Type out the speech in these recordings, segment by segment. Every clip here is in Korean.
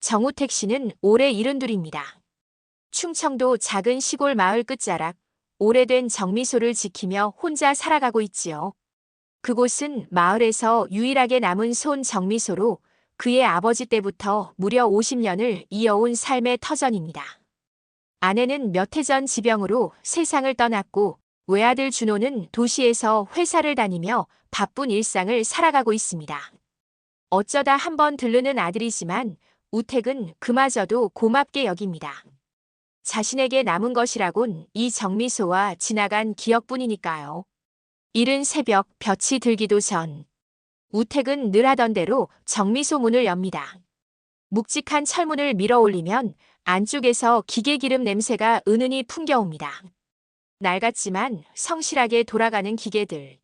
정우택 씨는 올해 72입니다. 충청도 작은 시골 마을 끝자락, 오래된 정미소를 지키며 혼자 살아가고 있지요. 그곳은 마을에서 유일하게 남은 손 정미소로 그의 아버지 때부터 무려 50년을 이어온 삶의 터전입니다. 아내는 몇 해 전 지병으로 세상을 떠났고 외아들 준호는 도시에서 회사를 다니며 바쁜 일상을 살아가고 있습니다. 어쩌다 한번 들르는 아들이지만 우택은 그마저도 고맙게 여깁니다. 자신에게 남은 것이라곤 이 정미소와 지나간 기억뿐이니까요. 이른 새벽 볕이 들기도 전 우택은 늘 하던 대로 정미소 문을 엽니다. 묵직한 철문을 밀어 올리면 안쪽에서 기계 기름 냄새가 은은히 풍겨옵니다. 낡았지만 성실하게 돌아가는 기계들.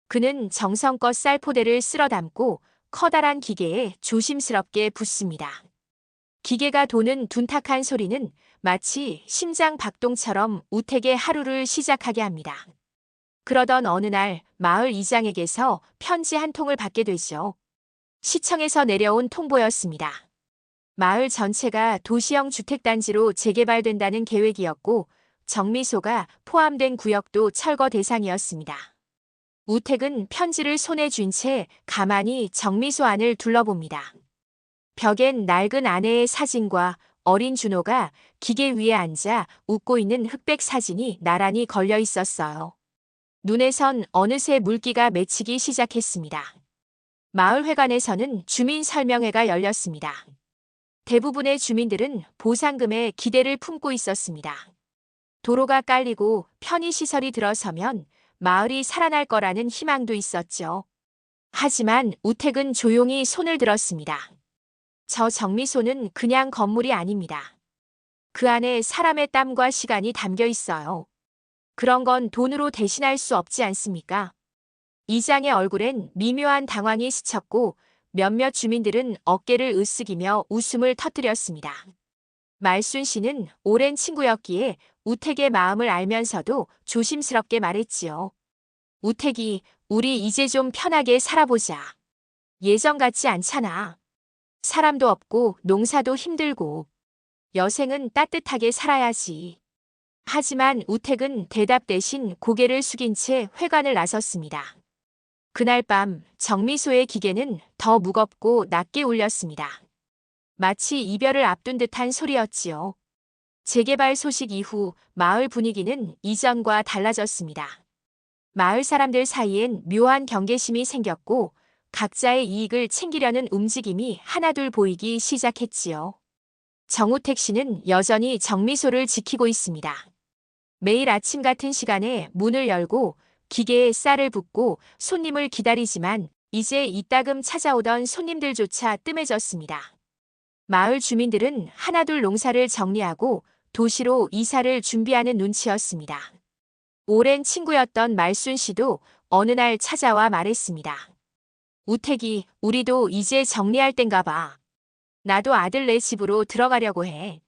그는 정성껏 쌀포대를 쓸어 담고 커다란 기계에 조심스럽게 붓습니다. 기계가 도는 둔탁한 소리는 마치 심장 박동처럼 우택의 하루를 시작하게 합니다. 그러던 어느 날 마을 이장에게서 편지 한 통을 받게 되죠. 시청에서 내려온 통보였습니다. 마을 전체가 도시형 주택단지로 재개발된다는 계획이었고 정미소가 포함된 구역도 철거 대상이었습니다. 우택은 편지를 손에 쥔 채 가만히 정미소 안을 둘러봅니다. 벽엔 낡은 아내의 사진과 어린 준호가 기계 위에 앉아 웃고 있는 흑백 사진이 나란히 걸려 있었어요. 눈에선 어느새 물기가 맺히기 시작했습니다. 마을회관에서는 주민설명회가 열렸습니다. 대부분의 주민들은 보상금에 기대를 품고 있었습니다. 도로가 깔리고 편의시설이 들어서면 마을이 살아날 거라는 희망도 있었죠. 하지만 우택은 조용히 손을 들었습니다. 저 정미소는 그냥 건물이 아닙니다. 그 안에 사람의 땀과 시간이 담겨 있어요. 그런 건 돈으로 대신할 수 없지 않습니까? 이장의 얼굴엔 미묘한 당황이 스쳤고 몇몇 주민들은 어깨를 으쓱이며 웃음을 터뜨렸습니다. 말순 씨는 오랜 친구였기에 우택의 마음을 알면서도 조심스럽게 말했지요. 우택이, 우리 이제 좀 편하게 살아보자. 예전 같지 않잖아. 사람도 없고 농사도 힘들고 여생은 따뜻하게 살아야지. 하지만 우택은 대답 대신 고개를 숙인 채 회관을 나섰습니다. 그날 밤 정미소의 기계는 더 무겁고 낮게 울렸습니다. 마치 이별을 앞둔 듯한 소리였지요. 재개발 소식 이후 마을 분위기는 이전과 달라졌습니다. 마을 사람들 사이엔 묘한 경계심이 생겼고 각자의 이익을 챙기려는 움직임이 하나둘 보이기 시작했지요. 정우택 씨는 여전히 정미소를 지키고 있습니다. 매일 아침 같은 시간에 문을 열고 기계에 쌀을 붓고 손님을 기다리지만 이제 이따금 찾아오던 손님들조차 뜸해졌습니다. 마을 주민들은 하나둘 농사를 정리하고 도시로 이사를 준비하는 눈치였습니다. 오랜 친구였던 말순 씨도 어느 날 찾아와 말했습니다. 우택이, 우리도 이제 정리할 땐가 봐. 나도 아들네 집으로 들어가려고 해.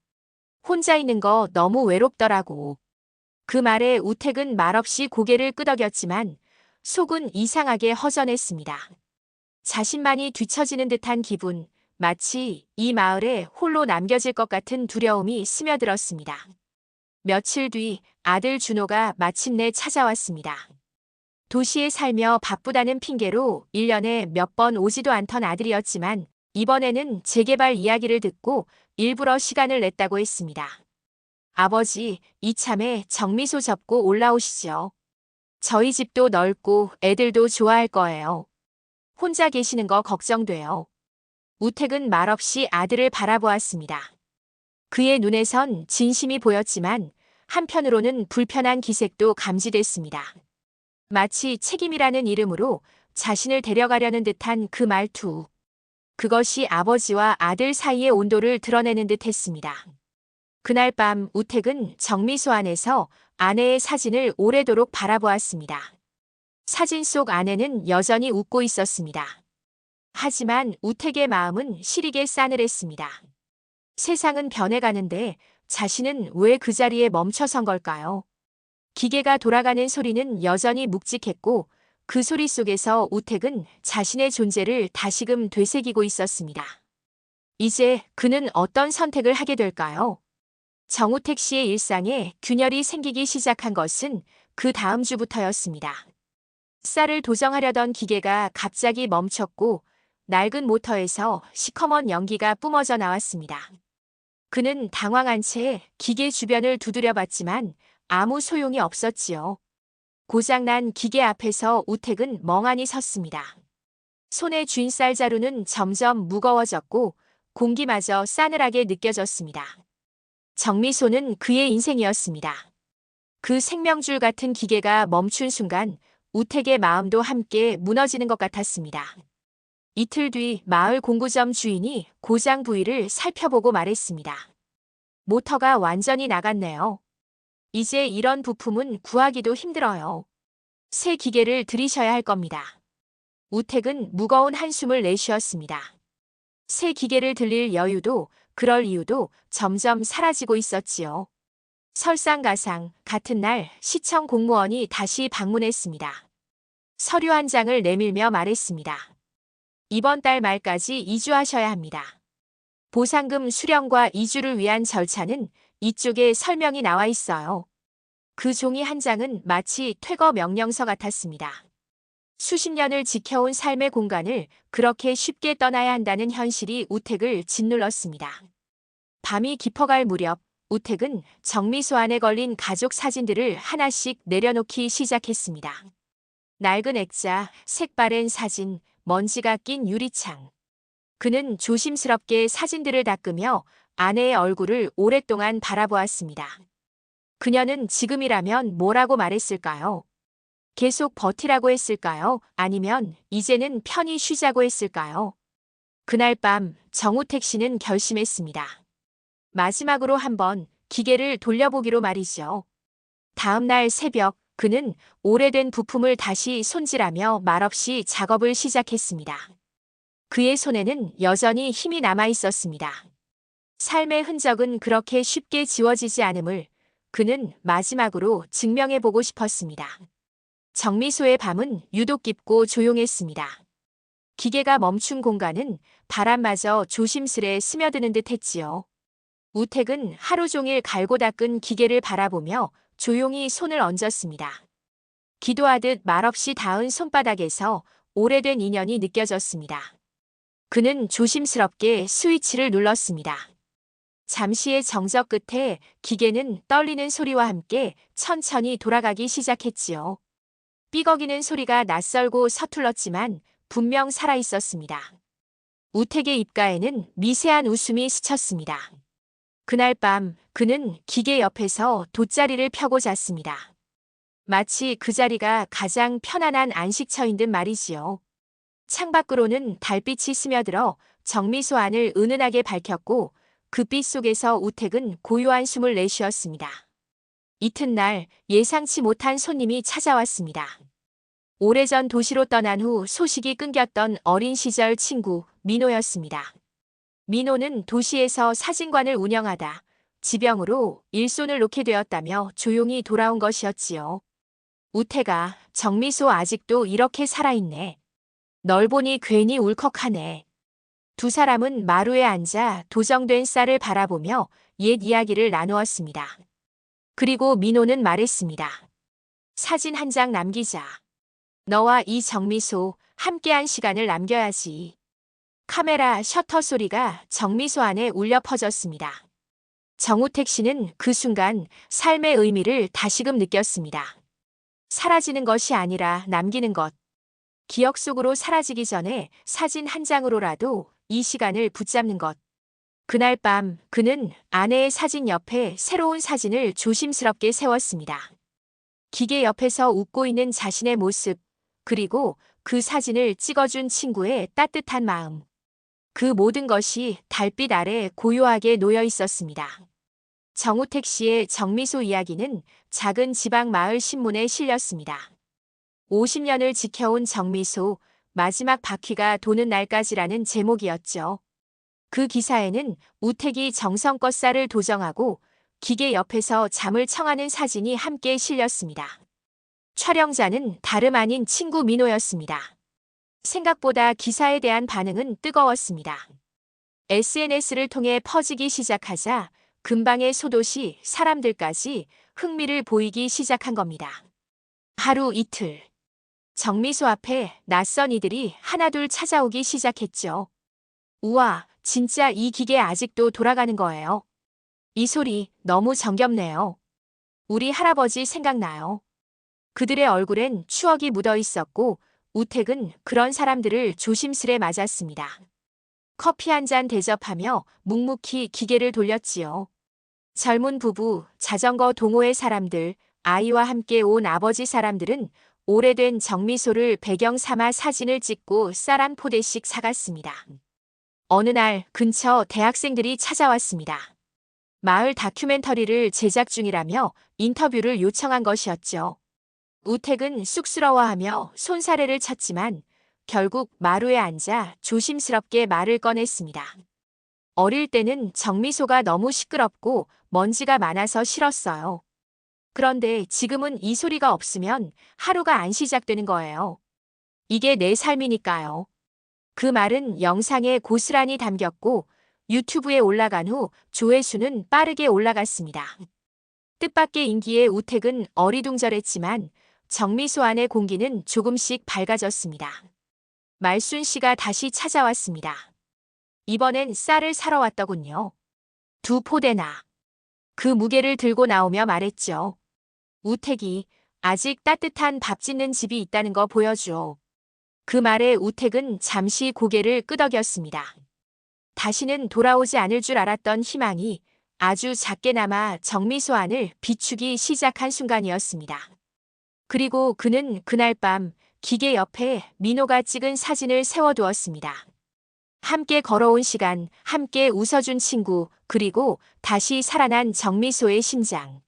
혼자 있는 거 너무 외롭더라고. 그 말에 우택은 말없이 고개를 끄덕였지만 속은 이상하게 허전했습니다. 자신만이 뒤처지는 듯한 기분, 마치 이 마을에 홀로 남겨질 것 같은 두려움이 스며들었습니다. 며칠 뒤 아들 준호가 마침내 찾아왔습니다. 도시에 살며 바쁘다는 핑계로 1년에 몇 번 오지도 않던 아들이었지만 이번에는 재개발 이야기를 듣고 일부러 시간을 냈다고 했습니다. 아버지, 이참에 정미소 접고 올라오시죠. 저희 집도 넓고 애들도 좋아할 거예요. 혼자 계시는 거 걱정돼요. 우택은 말없이 아들을 바라보았습니다. 그의 눈에선 진심이 보였지만 한편으로는 불편한 기색도 감지됐습니다. 마치 책임이라는 이름으로 자신을 데려가려는 듯한 그 말투. 그것이 아버지와 아들 사이의 온도를 드러내는 듯 했습니다. 그날 밤 우택은 정미소 안에서 아내의 사진을 오래도록 바라보았습니다. 사진 속 아내는 여전히 웃고 있었습니다. 하지만 우택의 마음은 시리게 싸늘했습니다. 세상은 변해가는데 자신은 왜 그 자리에 멈춰선 걸까요? 기계가 돌아가는 소리는 여전히 묵직했고 그 소리 속에서 우택은 자신의 존재를 다시금 되새기고 있었습니다. 이제 그는 어떤 선택을 하게 될까요? 정우택 씨의 일상에 균열이 생기기 시작한 것은 그 다음 주부터였습니다. 쌀을 도정하려던 기계가 갑자기 멈췄고 낡은 모터에서 시커먼 연기가 뿜어져 나왔습니다. 그는 당황한 채 기계 주변을 두드려 봤지만 아무 소용이 없었지요. 고장난 기계 앞에서 우택은 멍하니 섰습니다. 손에 쥔 쌀자루는 점점 무거워졌고 공기마저 싸늘하게 느껴졌습니다. 정미소는 그의 인생이었습니다. 그 생명줄 같은 기계가 멈춘 순간 우택의 마음도 함께 무너지는 것 같았습니다. 이틀 뒤 마을 공구점 주인이 고장 부위를 살펴보고 말했습니다. 모터가 완전히 나갔네요. 이제 이런 부품은 구하기도 힘들어요. 새 기계를 들이셔야 할 겁니다. 우택은 무거운 한숨을 내쉬었습니다. 새 기계를 들릴 여유도 그럴 이유도 점점 사라지고 있었지요. 설상가상 같은 날 시청 공무원이 다시 방문했습니다. 서류 한 장을 내밀며 말했습니다. 이번 달 말까지 이주하셔야 합니다. 보상금 수령과 이주를 위한 절차는 이쪽에 설명이 나와 있어요. 그 종이 한 장은 마치 퇴거 명령서 같았습니다. 수십 년을 지켜온 삶의 공간을 그렇게 쉽게 떠나야 한다는 현실이 우택을 짓눌렀습니다. 밤이 깊어갈 무렵 우택은 정미소 안에 걸린 가족 사진들을 하나씩 내려놓기 시작했습니다. 낡은 액자, 색바랜 사진, 먼지가 낀 유리창. 그는 조심스럽게 사진들을 닦으며 아내의 얼굴을 오랫동안 바라보았습니다. 그녀는 지금이라면 뭐라고 말했을까요? 계속 버티라고 했을까요? 아니면 이제는 편히 쉬자고 했을까요? 그날 밤 정우택 씨는 결심했습니다. 마지막으로 한번 기계를 돌려보기로 말이죠. 다음 날 새벽 그는 오래된 부품을 다시 손질하며 말없이 작업을 시작했습니다. 그의 손에는 여전히 힘이 남아 있었습니다. 삶의 흔적은 그렇게 쉽게 지워지지 않음을 그는 마지막으로 증명해보고 싶었습니다. 정미소의 밤은 유독 깊고 조용했습니다. 기계가 멈춘 공간은 바람마저 조심스레 스며드는 듯 했지요. 우택은 하루 종일 갈고 닦은 기계를 바라보며 조용히 손을 얹었습니다. 기도하듯 말없이 닿은 손바닥에서 오래된 인연이 느껴졌습니다. 그는 조심스럽게 스위치를 눌렀습니다. 잠시의 정적 끝에 기계는 떨리는 소리와 함께 천천히 돌아가기 시작했지요. 삐걱이는 소리가 낯설고 서툴렀지만 분명 살아있었습니다. 우택의 입가에는 미세한 웃음이 스쳤습니다. 그날 밤 그는 기계 옆에서 돗자리를 펴고 잤습니다. 마치 그 자리가 가장 편안한 안식처인 듯 말이지요. 창밖으로는 달빛이 스며들어 정미소 안을 은은하게 밝혔고 그 빛 속에서 우택은 고요한 숨을 내쉬었습니다. 이튿날 예상치 못한 손님이 찾아왔습니다. 오래전 도시로 떠난 후 소식이 끊겼던 어린 시절 친구 민호였습니다. 민호는 도시에서 사진관을 운영하다 지병으로 일손을 놓게 되었다며 조용히 돌아온 것이었지요. 우태가 정미소 아직도 이렇게 살아있네. 널 보니 괜히 울컥하네. 두 사람은 마루에 앉아 도정된 쌀을 바라보며 옛 이야기를 나누었습니다. 그리고 민호는 말했습니다. 사진 한 장 남기자. 너와 이 정미소 함께한 시간을 남겨야지. 카메라 셔터 소리가 정미소 안에 울려 퍼졌습니다. 정우택 씨는 그 순간 삶의 의미를 다시금 느꼈습니다. 사라지는 것이 아니라 남기는 것. 기억 속으로 사라지기 전에 사진 한 장으로라도 이 시간을 붙잡는 것. 그날 밤 그는 아내의 사진 옆에 새로운 사진을 조심스럽게 세웠습니다. 기계 옆에서 웃고 있는 자신의 모습, 그리고 그 사진을 찍어준 친구의 따뜻한 마음. 그 모든 것이 달빛 아래 고요하게 놓여 있었습니다. 정우택 씨의 정미소 이야기는 작은 지방 마을 신문에 실렸습니다. 50년을 지켜온 정미소, 마지막 바퀴가 도는 날까지라는 제목이었죠. 그 기사에는 우택이 정성껏 쌀을 도정하고 기계 옆에서 잠을 청하는 사진이 함께 실렸습니다. 촬영자는 다름 아닌 친구 민호였습니다. 생각보다 기사에 대한 반응은 뜨거웠습니다. SNS를 통해 퍼지기 시작하자 근방의 소도시 사람들까지 흥미를 보이기 시작한 겁니다. 하루 이틀. 정미소 앞에 낯선 이들이 하나둘 찾아오기 시작했죠. 우와, 진짜 이 기계 아직도 돌아가는 거예요. 이 소리 너무 정겹네요. 우리 할아버지 생각나요. 그들의 얼굴엔 추억이 묻어 있었고 우택은 그런 사람들을 조심스레 맞았습니다. 커피 한 잔 대접하며 묵묵히 기계를 돌렸지요. 젊은 부부, 자전거 동호회 사람들, 아이와 함께 온 아버지 사람들은 오래된 정미소를 배경 삼아 사진을 찍고 쌀 한 포대씩 사갔습니다. 어느 날 근처 대학생들이 찾아왔습니다. 마을 다큐멘터리를 제작 중이라며 인터뷰를 요청한 것이었죠. 우택은 쑥스러워하며 손사래를 쳤지만 결국 마루에 앉아 조심스럽게 말을 꺼냈습니다. 어릴 때는 정미소가 너무 시끄럽고 먼지가 많아서 싫었어요. 그런데 지금은 이 소리가 없으면 하루가 안 시작되는 거예요. 이게 내 삶이니까요. 그 말은 영상에 고스란히 담겼고 유튜브에 올라간 후 조회수는 빠르게 올라갔습니다. 뜻밖의 인기에 우택은 어리둥절했지만 정미소 안의 공기는 조금씩 밝아졌습니다. 말순 씨가 다시 찾아왔습니다. 이번엔 쌀을 사러 왔더군요. 2포대나. 그 무게를 들고 나오며 말했죠. 우택이 아직 따뜻한 밥 짓는 집이 있다는 거 보여줘. 그 말에 우택은 잠시 고개를 끄덕였습니다. 다시는 돌아오지 않을 줄 알았던 희망이 아주 작게나마 정미소 안을 비추기 시작한 순간이었습니다. 그리고 그는 그날 밤 기계 옆에 민호가 찍은 사진을 세워두었습니다. 함께 걸어온 시간, 함께 웃어준 친구, 그리고 다시 살아난 정미소의 심장.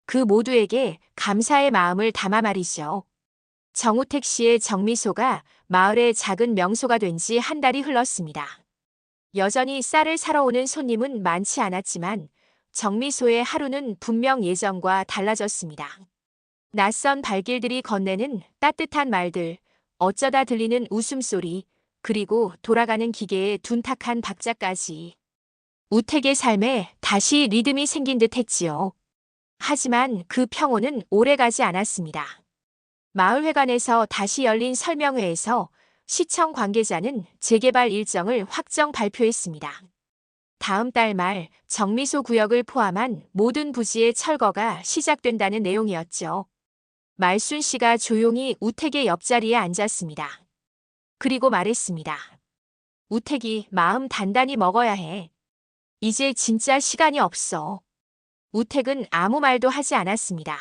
그 모두에게 감사의 마음을 담아 말이죠. 정우택 씨의 정미소가 마을의 작은 명소가 된 지 한 달이 흘렀습니다. 여전히 쌀을 사러 오는 손님은 많지 않았지만 정미소의 하루는 분명 예전과 달라졌습니다. 낯선 발길들이 건네는 따뜻한 말들, 어쩌다 들리는 웃음소리, 그리고 돌아가는 기계의 둔탁한 박자까지. 우택의 삶에 다시 리듬이 생긴 듯 했지요. 하지만 그 평온은 오래가지 않았습니다. 마을회관에서 다시 열린 설명회에서 시청 관계자는 재개발 일정을 확정 발표했습니다. 다음 달 말 정미소 구역을 포함한 모든 부지의 철거가 시작된다는 내용이었죠. 말순 씨가 조용히 우택의 옆자리에 앉았습니다. 그리고 말했습니다. 우택이 마음 단단히 먹어야 해. 이제 진짜 시간이 없어. 우택은 아무 말도 하지 않았습니다.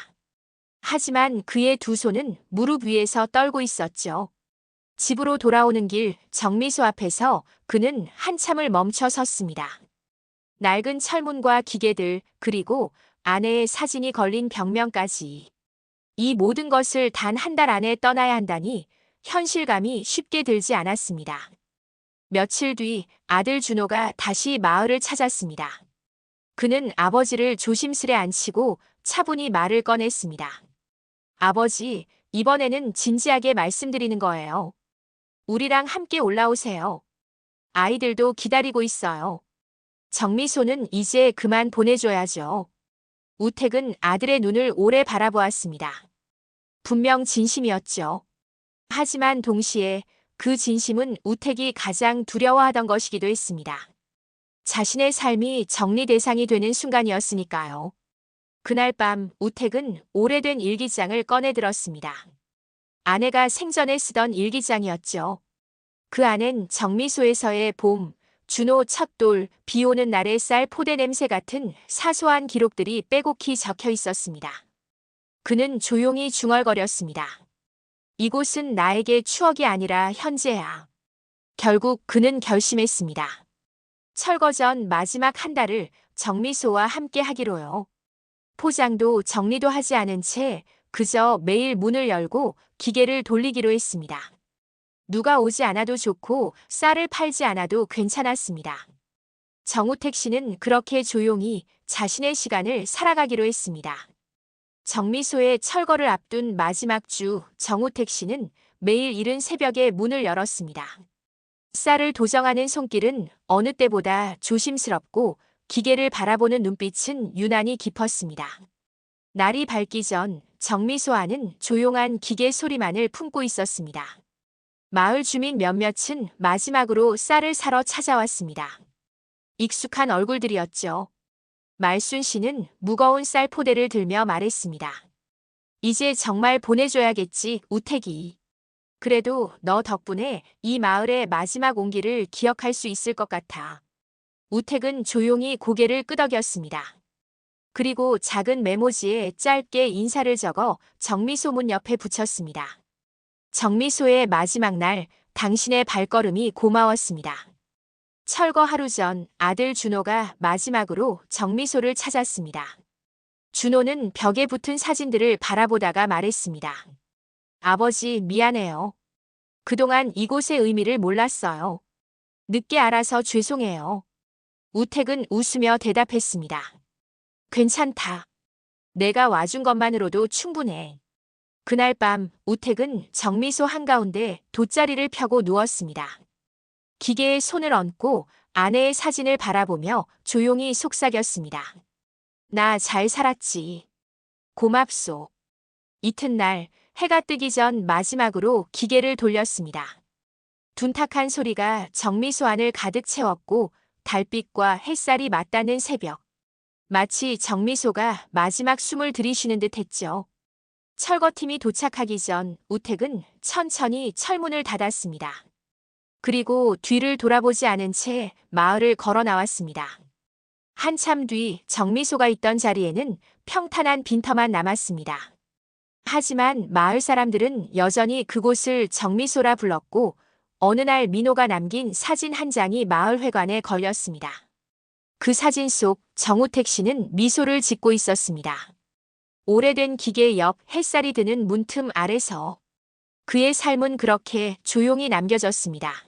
하지만 그의 두 손은 무릎 위에서 떨고 있었죠. 집으로 돌아오는 길 정미소 앞에서 그는 한참을 멈춰 섰습니다. 낡은 철문과 기계들 그리고 아내의 사진이 걸린 벽면까지. 이 모든 것을 단 한 달 안에 떠나야 한다니 현실감이 쉽게 들지 않았습니다. 며칠 뒤 아들 준호가 다시 마을을 찾았습니다. 그는 아버지를 조심스레 앉히고 차분히 말을 꺼냈습니다. 아버지, 이번에는 진지하게 말씀드리는 거예요. 우리랑 함께 올라오세요. 아이들도 기다리고 있어요. 정미소는 이제 그만 보내줘야죠. 우택은 아들의 눈을 오래 바라보았습니다. 분명 진심이었죠. 하지만 동시에 그 진심은 우택이 가장 두려워하던 것이기도 했습니다. 자신의 삶이 정리 대상이 되는 순간이었으니까요. 그날 밤 우택은 오래된 일기장을 꺼내들었습니다. 아내가 생전에 쓰던 일기장이었죠. 그 안엔 정미소에서의 봄, 준호 첫돌, 비 오는 날의 쌀 포대 냄새 같은 사소한 기록들이 빼곡히 적혀 있었습니다. 그는 조용히 중얼거렸습니다. 이곳은 나에게 추억이 아니라 현재야. 결국 그는 결심했습니다. 철거 전 마지막 한 달을 정미소와 함께 하기로요. 포장도 정리도 하지 않은 채 그저 매일 문을 열고 기계를 돌리기로 했습니다. 누가 오지 않아도 좋고 쌀을 팔지 않아도 괜찮았습니다. 정우택 씨는 그렇게 조용히 자신의 시간을 살아가기로 했습니다. 정미소의 철거를 앞둔 마지막 주 정우택 씨는 매일 이른 새벽에 문을 열었습니다. 쌀을 도정하는 손길은 어느 때보다 조심스럽고 기계를 바라보는 눈빛은 유난히 깊었습니다. 날이 밝기 전 정미소 안은 조용한 기계 소리만을 품고 있었습니다. 마을 주민 몇몇은 마지막으로 쌀을 사러 찾아왔습니다. 익숙한 얼굴들이었죠. 말순 씨는 무거운 쌀 포대를 들며 말했습니다. 이제 정말 보내줘야겠지, 우택이. 그래도 너 덕분에 이 마을의 마지막 온기를 기억할 수 있을 것 같아. 우택은 조용히 고개를 끄덕였습니다. 그리고 작은 메모지에 짧게 인사를 적어 정미소 문 옆에 붙였습니다. 정미소의 마지막 날, 당신의 발걸음이 고마웠습니다. 철거 하루 전 아들 준호가 마지막으로 정미소를 찾았습니다. 준호는 벽에 붙은 사진들을 바라보다가 말했습니다. 아버지, 미안해요. 그동안 이곳의 의미를 몰랐어요. 늦게 알아서 죄송해요. 우택은 웃으며 대답했습니다. 괜찮다. 내가 와준 것만으로도 충분해. 그날 밤 우택은 정미소 한가운데 돗자리를 펴고 누웠습니다. 기계에 손을 얹고 아내의 사진을 바라보며 조용히 속삭였습니다. 나 잘 살았지. 고맙소. 이튿날 해가 뜨기 전 마지막으로 기계를 돌렸습니다. 둔탁한 소리가 정미소 안을 가득 채웠고 달빛과 햇살이 맞닿는 새벽. 마치 정미소가 마지막 숨을 들이쉬는 듯 했죠. 철거팀이 도착하기 전 우택은 천천히 철문을 닫았습니다. 그리고 뒤를 돌아보지 않은 채 마을을 걸어 나왔습니다. 한참 뒤 정미소가 있던 자리에는 평탄한 빈터만 남았습니다. 하지만 마을 사람들은 여전히 그곳을 정미소라 불렀고 어느 날 민호가 남긴 사진 한 장이 마을 회관에 걸렸습니다. 그 사진 속 정우택 씨는 미소를 짓고 있었습니다. 오래된 기계 옆 햇살이 드는 문틈 아래서 그의 삶은 그렇게 조용히 남겨졌습니다.